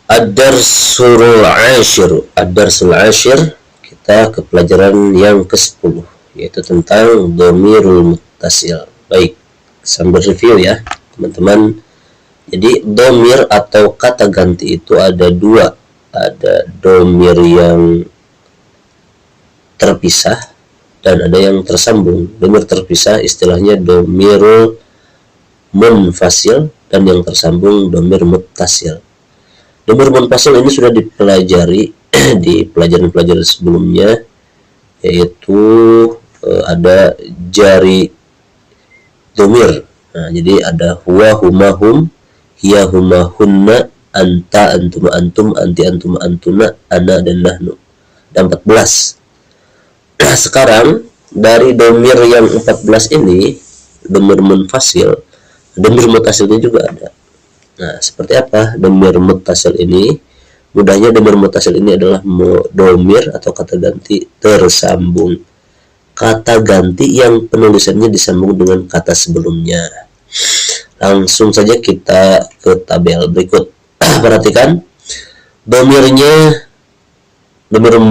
Ad-darsul ashir. Ad-darsul ashir, kita ke pelajaran yang ke-10, yaitu tentang dhamirul muttasil. Baik, sambil review ya teman-teman. Jadi dhamir atau kata ganti itu ada dua. Ada dhamir yang terpisah dan ada yang tersambung. Dhamir terpisah istilahnya dhamirul munfasil, dan yang tersambung dhamir muttasil. Dhamir munfasil ini sudah dipelajari di pelajaran-pelajaran sebelumnya, yaitu ada jari dhamir. Nah, jadi ada huwa, huma, hum, hiya, huma, hunna, anta, antum, antum, anti, antum, antuna, ana, dan nahnu. Ada 14. Nah, sekarang dari dhamir yang 14 ini, dhamir munfasil, dhamir muttasilnya juga ada. Nah, seperti apa dhamir muttasil ini? Mudahnya dhamir muttasil ini adalah dhamir atau kata ganti tersambung. Kata ganti yang penulisannya disambung dengan kata sebelumnya. Langsung saja kita ke tabel berikut. Perhatikan dhamirnya, dhamir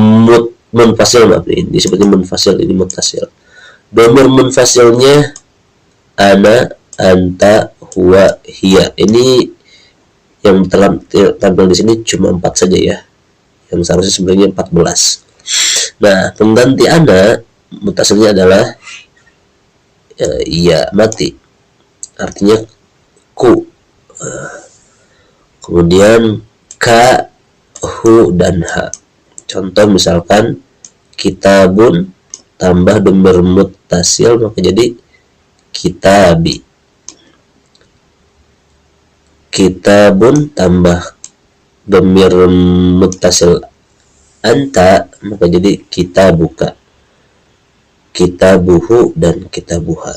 munfasil, maaf ini disebutnya munfasil, ini muttasil. Dhamir munfasilnya ana, anta, huwa, hiya. Ini yang tampil di sini cuma 4 saja ya, yang seharusnya sebenarnya 14. Nah, pengganti ana muttasilnya adalah iya, mati, artinya ku. Kemudian ka, hu, dan ha. Contoh misalkan kitabun tambah dhamir muttasil, maka jadi kitabi. Kitabun tambah dhamir muttasil anta, maka jadi kitabuka. Kitabuhu dan kitabuha.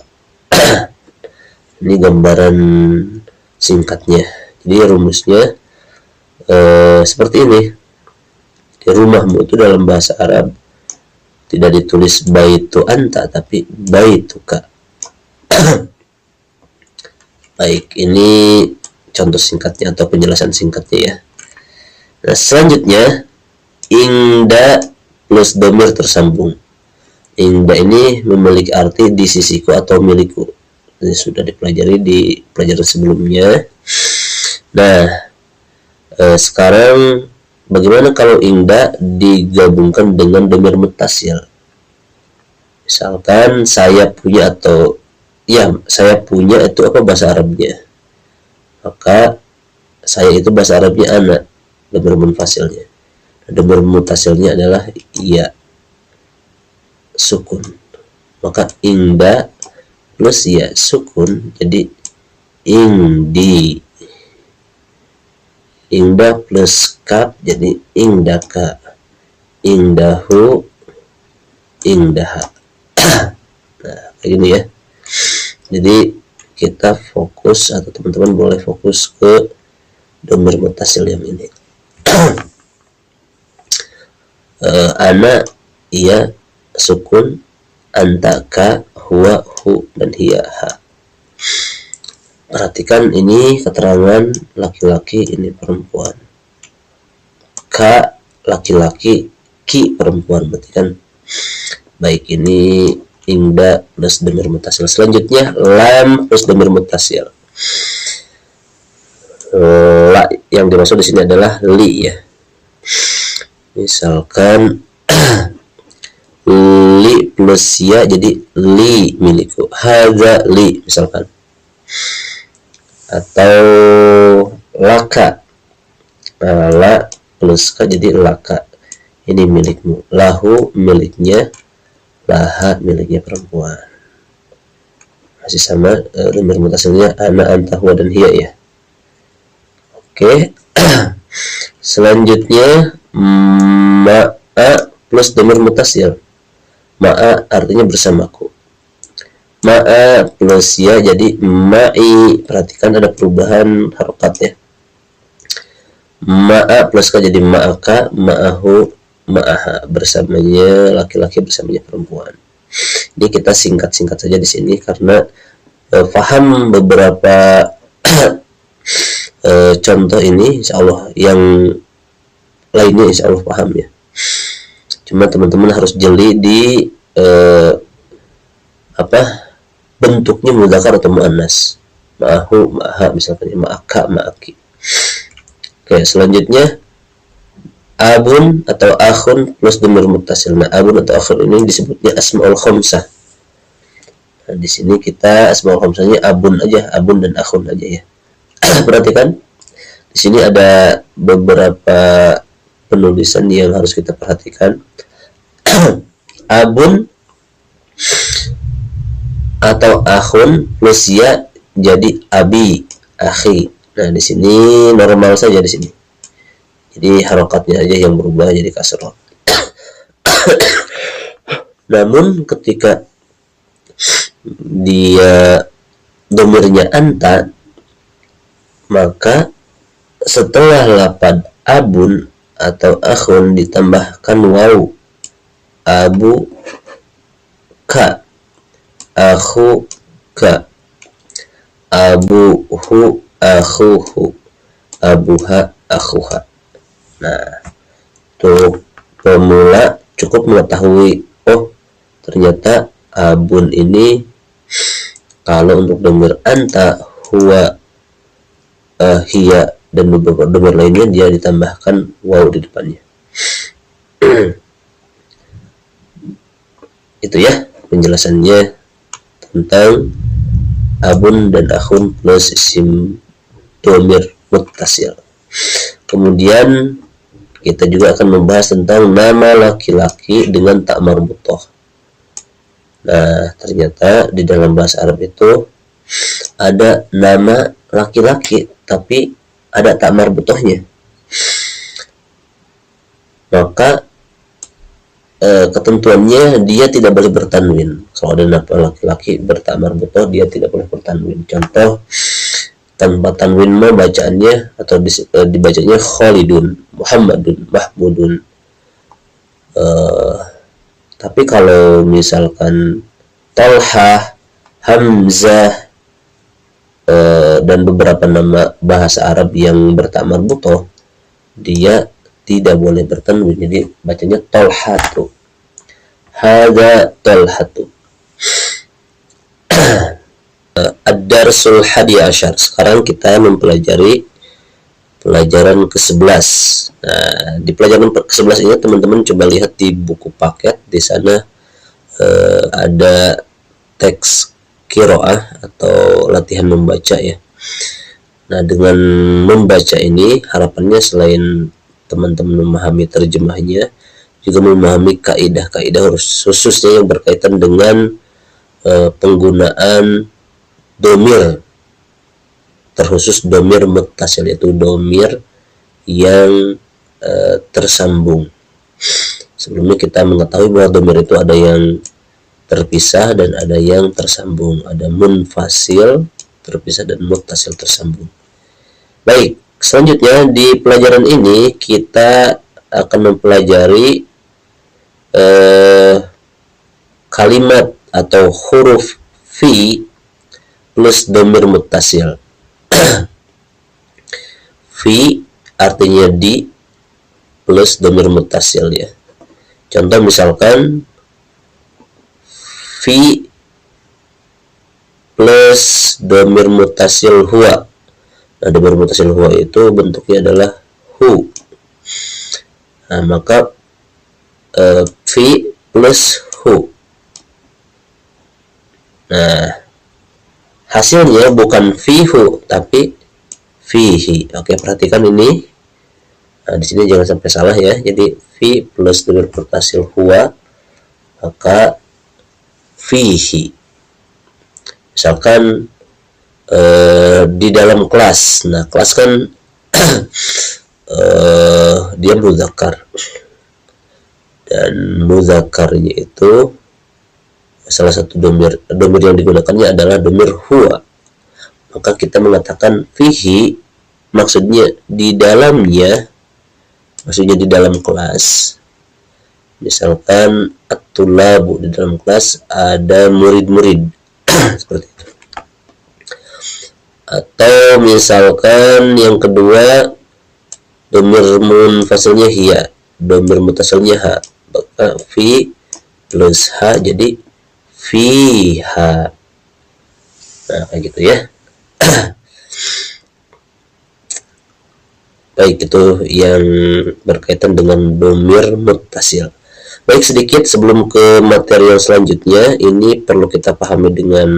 Ini gambaran singkatnya. Jadi rumusnya seperti ini. Di rumahmu itu dalam bahasa Arab tidak ditulis baitu anta, tapi baituka. Baik, ini contoh singkatnya atau penjelasan singkatnya ya. Nah, selanjutnya ingda plus dhamir tersambung. Ingda ini memiliki arti di sisiku atau milikku. Ini sudah dipelajari di pelajaran sebelumnya. Nah, sekarang bagaimana kalau ingda digabungkan dengan dhamir muttasil? Misalkan saya punya, atau ya, saya punya itu apa bahasa Arabnya? Maka saya itu bahasa Arabnya ana, dhamir munfasilnya. Dhamir muttasilnya adalah iya, sukun. Maka ingda plus ya sukun jadi ingdi. Ingda plus kaf jadi ingdaka. Ingdahu, ingdaha. Nah, kayak gini ya. Jadi kita fokus, atau teman-teman boleh fokus ke dhamir muttasil yang ini. Ana, iya, sukun, anta, ka, huwa, hu, dan hiya, ha. Perhatikan ini keterangan laki-laki, ini perempuan. Ka laki-laki, ki perempuan, berarti kan. Baik, ini ingda plus dhamir muttasil. Selanjutnya lam plus dhamir muttasil. La yang dimaksud di sini adalah li ya. Misalkan li plus ya jadi li milikku. Hadza li misalkan. Atau laka. La plus ka jadi laka. Ini milikmu. Lahu miliknya. Laha miliknya perempuan. Masih sama dhamir muttasilnya ana, anta, huwa, dan hiya ya. Oke. Selanjutnya ma'a plus dhamir muttasil. Ma'a artinya bersamaku. Ma'a plus ya jadi ma'i. Perhatikan ada perubahan harokat ya. Ma'a plus ka jadi ma'aka, ma'ahu, ma'aha, bersamanya laki-laki, bersamanya perempuan. Ini kita singkat-singkat saja di sini karena paham beberapa contoh ini insya Allah, yang lainnya insya Allah paham ya. Cuma teman-teman harus jeli di bentuknya mudzakkar atau muannas. Ma'ahu, ma'aha misalkan, ma'aka, ma'aki. Oke, selanjutnya abun atau akhun plus dhamir muttasil. Nah, abun atau akhun ini disebutnya asmaul khamsah. Nah, di sini kita asmaul khamsahnya abun aja, abun dan akhun aja ya. Perhatikan, di sini ada beberapa penulisan yang harus kita perhatikan. Abun atau akhun plus ya jadi abi, akhi. Nah, di sini normal saja di sini. Jadi harokatnya aja yang berubah jadi kasroh. Namun ketika dia domirnya anta, maka setelah lapad abun atau akhun ditambahkan waw, abu ka, akhu ka, abuhu akhuhu, abuha akhuha. Nah, untuk pemula cukup mengetahui, oh ternyata abun ini kalau untuk dhamir anta, huwa, hiya, dan beberapa dhamir lainnya dia ditambahkan waw di depannya. Itu ya penjelasannya tentang abun dan akhun plus isim dhamir muttasil. Kemudian kita juga akan membahas tentang nama laki-laki dengan tak marbutoh. Nah, ternyata di dalam bahasa Arab itu ada nama laki-laki tapi ada tak marbutohnya. Maka ketentuannya dia tidak boleh bertanwin. Kalau ada nama laki-laki bertak marbutoh, dia tidak boleh bertanwin. Contoh, tanpa tanwin mah bacaannya atau dibacanya Khalidun, Muhammadun, Mahmudun. Tapi kalau misalkan Talha, Hamzah, dan beberapa nama bahasa Arab yang bertak marbutoh, dia tidak boleh bertanwin. Jadi bacanya Talhatu, hadza Talhatu. Ad-darsul hadi asyar. Sekarang kita mempelajari pelajaran ke-11. Nah, di pelajaran ke-11 ini teman-teman coba lihat di buku paket. Di sana ada teks qiraah atau latihan membaca ya. Nah, dengan membaca ini harapannya selain teman-teman memahami terjemahnya, juga memahami kaidah-kaidah khususnya yang berkaitan dengan penggunaan domir, terkhusus domir muttasil, yaitu domir yang tersambung. Sebelumnya kita mengetahui bahwa domir itu ada yang terpisah dan ada yang tersambung, ada munfasil terpisah dan muttasil tersambung. Baik, selanjutnya di pelajaran ini kita akan mempelajari kalimat atau huruf fi plus domir muttasil. Fi artinya di plus domir muttasil ya. Contoh misalkan fi plus domir muttasil huwa. Nah, domir muttasil huwa itu bentuknya adalah hu. Nah, maka fi plus hu. Nah, hasilnya bukan fihu tapi fihi. Oke, perhatikan ini. Nah, di sini jangan sampai salah ya. Jadi fi plus domir muttasil huwa, maka fihi. Misalkan di dalam kelas. Nah, kelas kan dia mudzakkar. Dan mudzakarnya itu salah satu domir yang digunakannya adalah domir huwa. Maka kita mengatakan fihi, maksudnya di dalamnya, maksudnya di dalam kelas. Misalkan at-tulabu, di dalam kelas ada murid-murid seperti itu. Atau misalkan yang kedua domir munfasilnya hiya, domir mutasilnya ha, maka fi plus ha jadi fiha. Nah, kayak gitu ya. Baik, itu yang berkaitan dengan domir muttasil. Baik, sedikit sebelum ke materi yang selanjutnya, ini perlu kita pahami dengan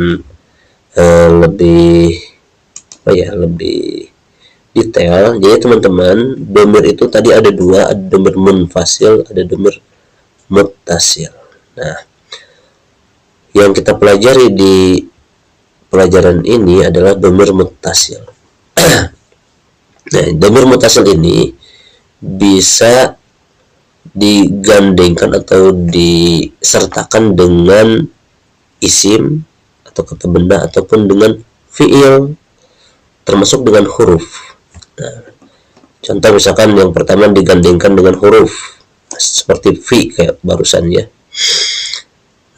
lebih detail. Jadi teman-teman, domir itu tadi ada dua, ada domir munfasil, ada domir muttasil. Nah, yang kita pelajari di pelajaran ini adalah domir muttasil. Nah, domir muttasil ini bisa digandengkan atau disertakan dengan isim atau kata benda ataupun dengan fiil, termasuk dengan huruf. Nah, contoh misalkan yang pertama digandengkan dengan huruf seperti fi kayak barusan ya.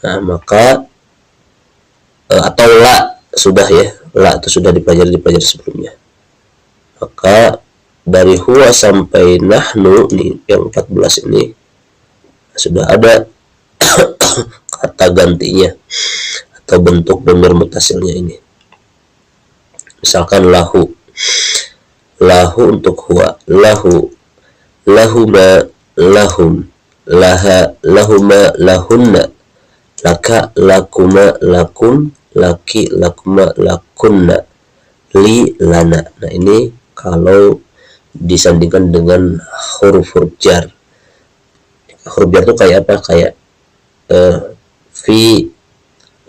Nah, maka atau la sudah ya, la itu sudah dipelajari sebelumnya. Maka dari huwa sampai nahnu nih yang 14 ini sudah ada kata gantinya atau bentuk domir mutasilnya ini. Misalkan lahu, lahu untuk huwa, lahu, lahuma, lahum, laha, lahuma, lahunna, laka, lakuma, lakum, laki, lakuma, lakunna, li, lana. Nah, ini kalau disandingkan dengan huruf-huruf jar. Huruf jar itu kayak apa? Kayak fi,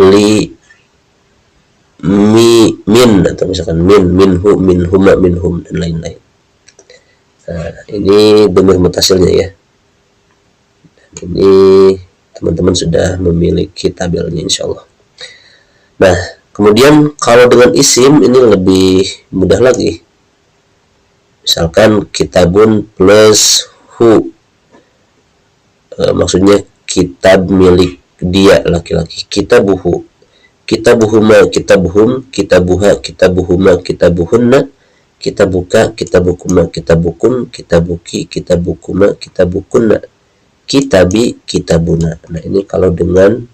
li, mi, min, atau misalkan min, minhu, minhuma, minhum, dan lain-lain. Nah, ini domir mutasilnya ya. Dan ini teman-teman sudah memiliki tabelnya insyaallah. Nah, kemudian kalau dengan isim ini lebih mudah lagi. Misalkan kitabun plus hu, maksudnya kitab milik dia laki-laki. Kitabuhu, kitabuhuma, kitabuhum, kitabuha, kitabuhuma, kitabuhunna, kitabuka, kitabukuma, kitabukun, kitabuki, kitabukuma, kitabukunna, kitabi, kitabuna. Nah, ini kalau dengan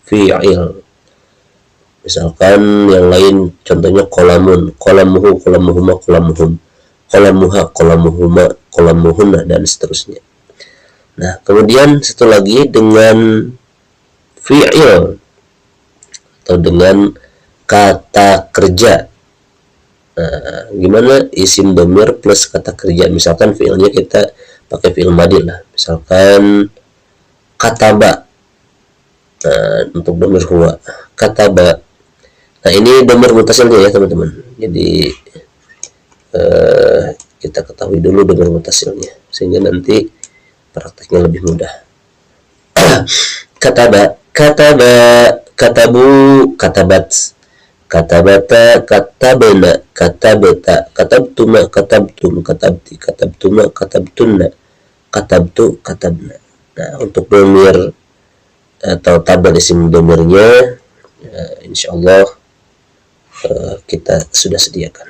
fi'il. Misalkan yang lain contohnya qolamun, qolamuhu, qolamuhuma, qolamuhum, qolamuha, qolamuhuma, qolamuhunna, dan seterusnya. Nah, kemudian satu lagi dengan fi'il atau dengan kata kerja. Nah, gimana isim domir plus kata kerja? Misalkan fi'ilnya kita pakai fi'il madhi lah. Misalkan kataba. Nah, untuk domir huwa, kataba. Nah, ini domir mutasilnya ya teman-teman. Jadi kita ketahui dulu domir mutasilnya sehingga nanti prakteknya lebih mudah. Kataba, kataba, katabu, katabat, katabata, katabna, katabta, katabtuma, katabtum, katabti, katabtuma, katabtunna, katabtu, katabna. Nah, untuk domir atau tabel isim domirnya insyaallah kita sudah sediakan.